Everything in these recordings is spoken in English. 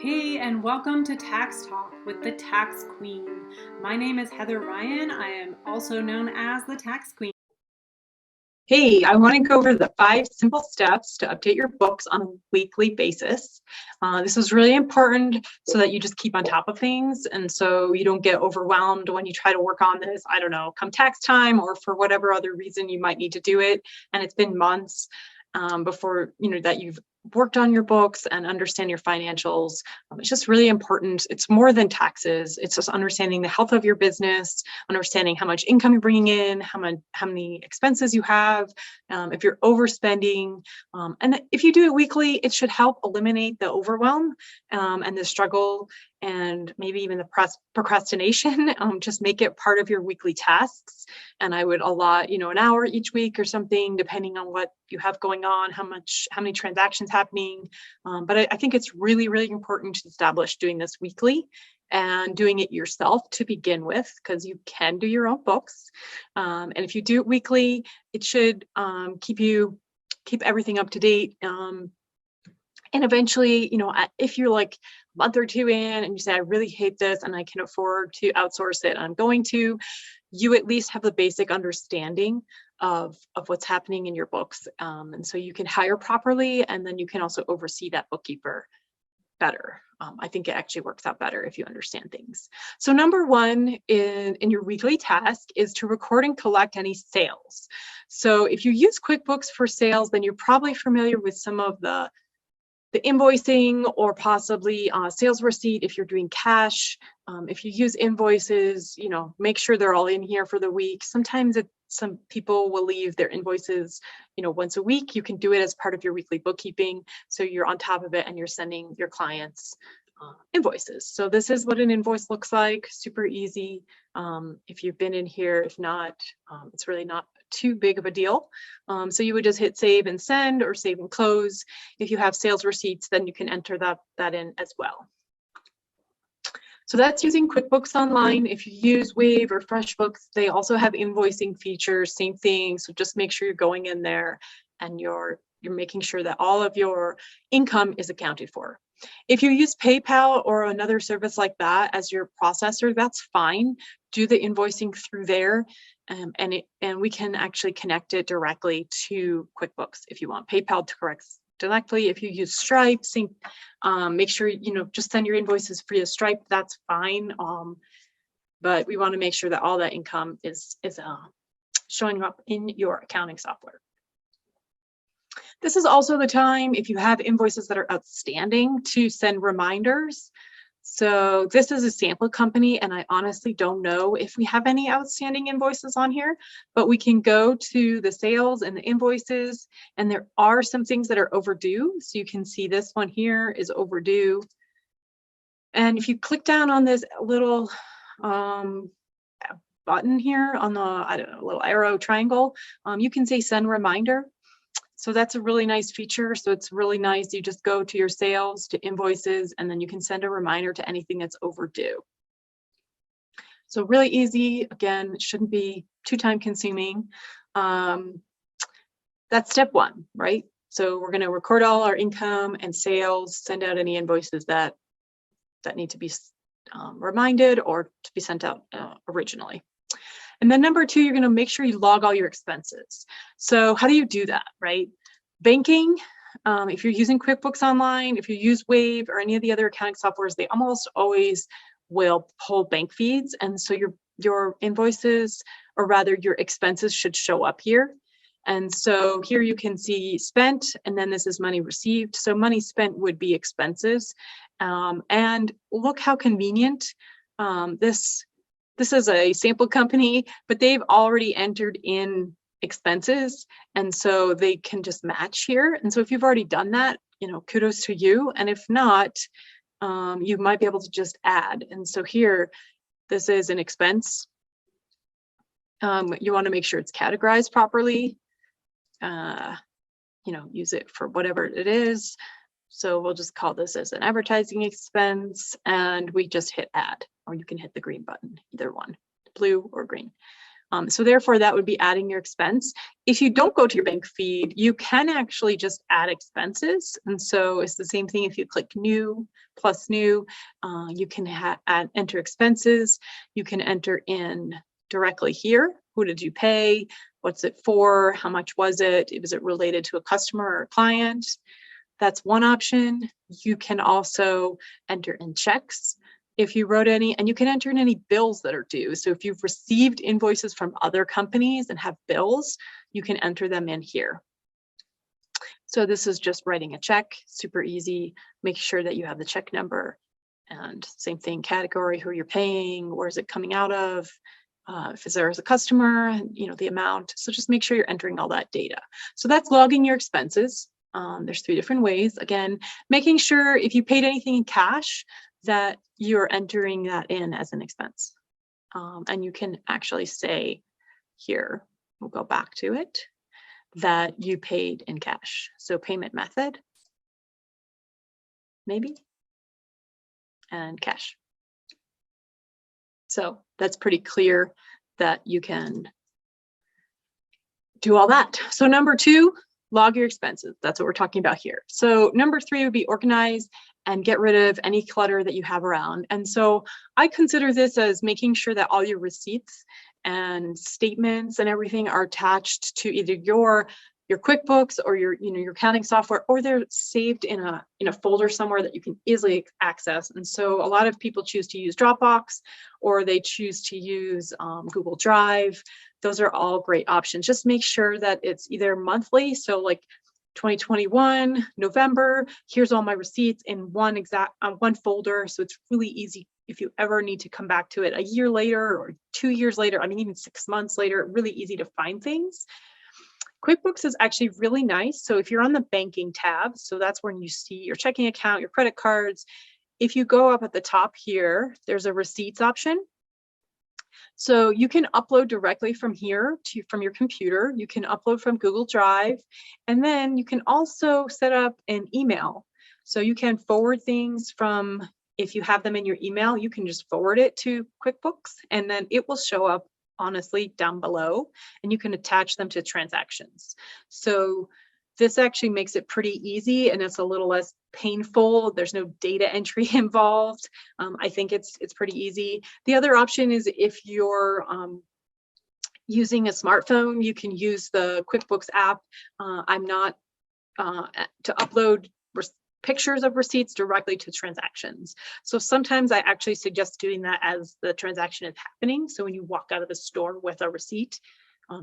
Hey, and welcome to Tax Talk with the Tax Queen. My name is Heather Ryan. I am also known as the Tax Queen. Hey, I want to go over the 5 simple steps to update your books on a weekly basis. This is really important so that you just keep on top of things and so you don't get overwhelmed when you try to work on this, I don't know, come tax time or for whatever other reason you might need to do it. And it's been months before that you've worked on your books and understand your financials. It's just really important. It's more than taxes. It's just understanding the health of your business, understanding how much income you're bringing in, how many expenses you have, if you're overspending. And if you do it weekly, it should help eliminate the overwhelm and the struggle and maybe even the procrastination. Just make it part of your weekly tasks. And I would allot, an hour each week or something, depending on what you have going on, how many transactions happening. But I think it's really, really important to establish doing this weekly and doing it yourself to begin with, because you can do your own books. And if you do it weekly, it should keep everything up to date. And eventually, if you're like a month or two in and you say, I really hate this and I can afford to outsource it, I'm going to, you at least have the basic understanding of what's happening in your books. And so you can hire properly, and then you can also oversee that bookkeeper better. I think it actually works out better if you understand things. So number 1 in your weekly task is to record and collect any sales. So if you use QuickBooks for sales, then you're probably familiar with some of the invoicing or possibly sales receipt if you're doing cash. If you use invoices, make sure they're all in here for the week. Sometimes some people will leave their invoices, once a week. You can do it as part of your weekly bookkeeping. So you're on top of it and you're sending your clients invoices. So this is what an invoice looks like. Super easy. If you've been in here, if not, it's really not too big of a deal. So you would just hit save and send or save and close. If you have sales receipts, then you can enter that in as well. So that's using QuickBooks Online. If you use Wave or FreshBooks, they also have invoicing features, same thing. So just make sure you're going in there and you're making sure that all of your income is accounted for. If you use PayPal or another service like that as your processor, that's fine. Do the invoicing through there, and we can actually connect it directly to QuickBooks if you want PayPal to correct directly. If you use Stripe, make sure just send your invoices via Stripe. That's fine. But we want to make sure that all that income is showing up in your accounting software. This is also the time, if you have invoices that are outstanding, to send reminders. So this is a sample company, and I honestly don't know if we have any outstanding invoices on here, but we can go to the sales and the invoices, and there are some things that are overdue. So you can see this one here is overdue. And if you click down on this little button here on the, little arrow triangle, you can say send reminder. So that's a really nice feature. So it's really nice. You just go to your sales, to invoices, and then you can send a reminder to anything that's overdue. So really easy. Again, it shouldn't be too time consuming. That's step 1, right? So we're going to record all our income and sales, send out any invoices that need to be reminded or to be sent out originally. And then number 2, you're going to make sure you log all your expenses. So how do you do that, right? Banking, if you're using QuickBooks Online, if you use Wave or any of the other accounting softwares, they almost always will pull bank feeds. And so your invoices, or rather your expenses, should show up here. And so here you can see spent, and then this is money received. So money spent would be expenses. And look how convenient this is a sample company, but they've already entered in expenses, and so they can just match here. And so if you've already done that, kudos to you. And if not, you might be able to just add. And so here, this is an expense. You want to make sure it's categorized properly. Use it for whatever it is. So we'll just call this as an advertising expense, and we just hit add, or you can hit the green button, either one, blue or green. So therefore, that would be adding your expense. If you don't go to your bank feed, you can actually just add expenses. And so it's the same thing. If you click new plus new, you can enter expenses. You can enter in directly here. Who did you pay? What's it for? How much was it? Was it related to a customer or a client? That's one option. You can also enter in checks if you wrote any, and you can enter in any bills that are due. So if you've received invoices from other companies and have bills, you can enter them in here. So this is just writing a check, super easy. Make sure that you have the check number, and same thing, category, who you're paying, where is it coming out of, if there is a customer, the amount. So just make sure you're entering all that data. So that's logging your expenses. There's 3 different ways. Again, making sure if you paid anything in cash, that you're entering that in as an expense. And you can actually say here, we'll go back to it, that you paid in cash. So payment method, maybe, and cash. So that's pretty clear that you can do all that. So number 2, log your expenses. That's what we're talking about here. So number 3 would be organize and get rid of any clutter that you have around. And so I consider this as making sure that all your receipts and statements and everything are attached to either your QuickBooks or your accounting software, or they're saved in a folder somewhere that you can easily access. And so a lot of people choose to use Dropbox, or they choose to use Google Drive. Those are all great options. Just make sure that it's either monthly, so like 2021 November, here's all my receipts in one folder. So it's really easy if you ever need to come back to it a year later or 2 years later, even 6 months later, really easy to find things. QuickBooks is actually really nice. So if you're on the banking tab, so that's when you see your checking account, your credit cards. If you go up at the top here, there's a receipts option. So you can upload directly from here from your computer. You can upload from Google Drive, and then you can also set up an email. So you can forward things from, if you have them in your email, you can just forward it to QuickBooks, and then it will show up honestly down below, and you can attach them to transactions. So this actually makes it pretty easy, and it's a little less painful. There's no data entry involved. I think it's pretty easy. The other option is if you're using a smartphone, you can use the QuickBooks app. I'm not to upload pictures of receipts directly to transactions. So sometimes I actually suggest doing that as the transaction is happening. So when you walk out of the store with a receipt,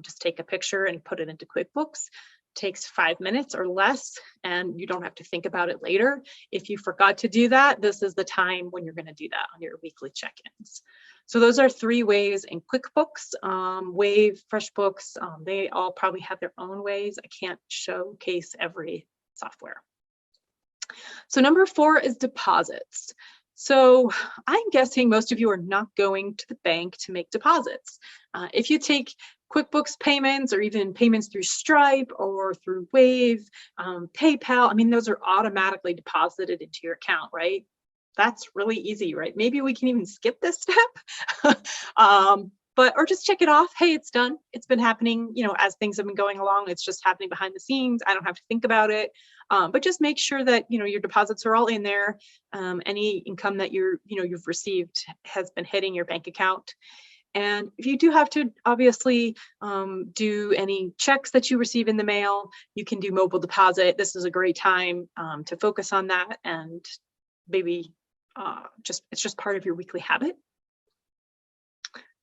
just take a picture and put it into QuickBooks. Takes 5 minutes or less, and you don't have to think about it later. If you forgot to do that, this is the time when you're going to do that on your weekly check-ins. So those are 3 ways in QuickBooks. Wave, FreshBooks, they all probably have their own ways. I can't showcase every software. So number 4 is deposits. So I'm guessing most of you are not going to the bank to make deposits. If you take QuickBooks payments, or even payments through Stripe or through Wave, PayPal, those are automatically deposited into your account, right? That's really easy, right? Maybe we can even skip this step, or just check it off. Hey, it's done. It's been happening, as things have been going along. It's just happening behind the scenes. I don't have to think about it. But just make sure that, your deposits are all in there. Any income that you've received has been hitting your bank account. And if you do have to obviously do any checks that you receive in the mail, you can do mobile deposit. This is a great time to focus on that, and maybe it's just part of your weekly habit.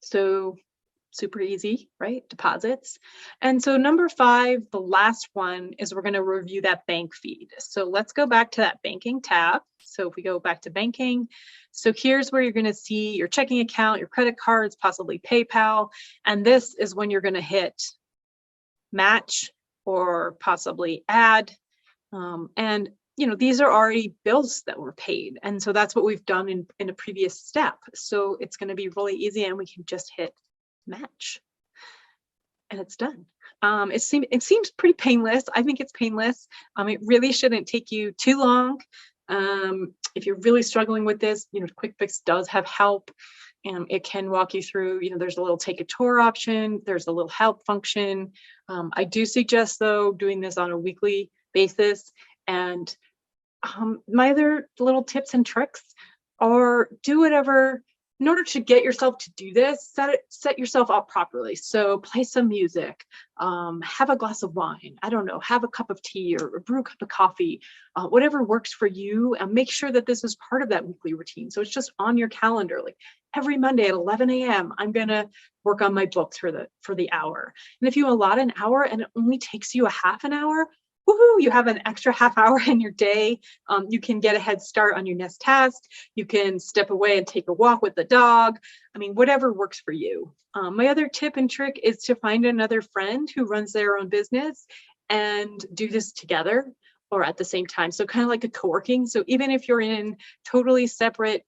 So super easy, right? Deposits. And so number 5, the last one, is we're going to review that bank feed. So let's go back to that banking tab. So if we go back to banking, so here's where you're going to see your checking account, your credit cards, possibly PayPal. And this is when you're going to hit match or possibly add. And these are already bills that were paid. And so that's what we've done in a previous step. So it's going to be really easy, and we can just hit match, and it's done. It seems pretty painless. I think it's painless. It really shouldn't take you too long. If you're really struggling with this, QuickBooks does have help. and it can walk you through, there's a little take a tour option, there's a little help function. I do suggest, though, doing this on a weekly basis. And my other little tips and tricks are do whatever in order to get yourself to do this, set yourself up properly. So play some music, have a glass of wine, I don't know, have a cup of tea or brew a cup of coffee, whatever works for you, and make sure that this is part of that weekly routine. So it's just on your calendar, like every Monday at 11 a.m., I'm gonna work on my books for the hour. And if you allot an hour and it only takes you a half an hour, woohoo, you have an extra half hour in your day. You can get a head start on your next task. You can step away and take a walk with the dog. I mean, whatever works for you. My other tip and trick is to find another friend who runs their own business and do this together or at the same time. So kind of like a co-working. So even if you're in totally separate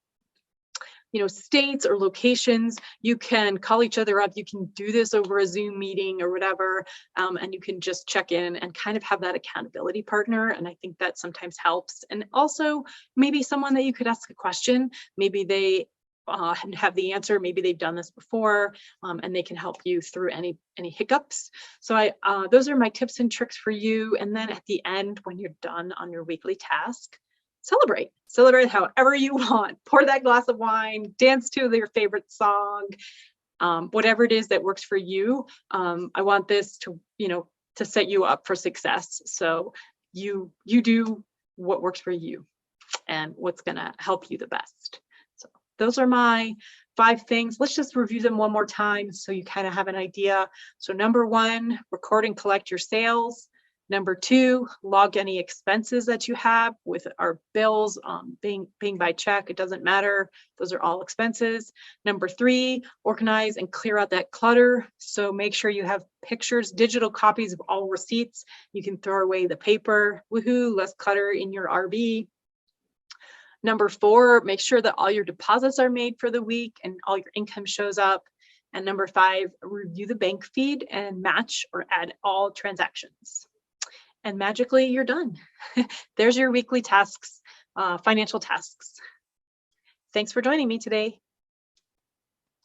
states or locations, you can call each other up. You can do this over a Zoom meeting or whatever, and you can just check in and kind of have that accountability partner. And I think that sometimes helps. And also maybe someone that you could ask a question. Maybe they have the answer. Maybe they've done this before, and they can help you through any hiccups. So those are my tips and tricks for you. And then at the end, when you're done on your weekly task, celebrate however you want. Pour that glass of wine, dance to your favorite song, whatever it is that works for you. I want this to set you up for success. So you do what works for you and what's going to help you the best. So those are my 5 things. Let's just review them one more time so you kind of have an idea. So number 1, record and collect your sales. Number 2, log any expenses that you have with our bills, being by check. It doesn't matter. Those are all expenses. Number 3, organize and clear out that clutter. So make sure you have pictures, digital copies of all receipts. You can throw away the paper. Woohoo, less clutter in your RV. Number 4, make sure that all your deposits are made for the week and all your income shows up. And number 5, review the bank feed and match or add all transactions. And magically, you're done. There's your weekly tasks, financial tasks. Thanks for joining me today.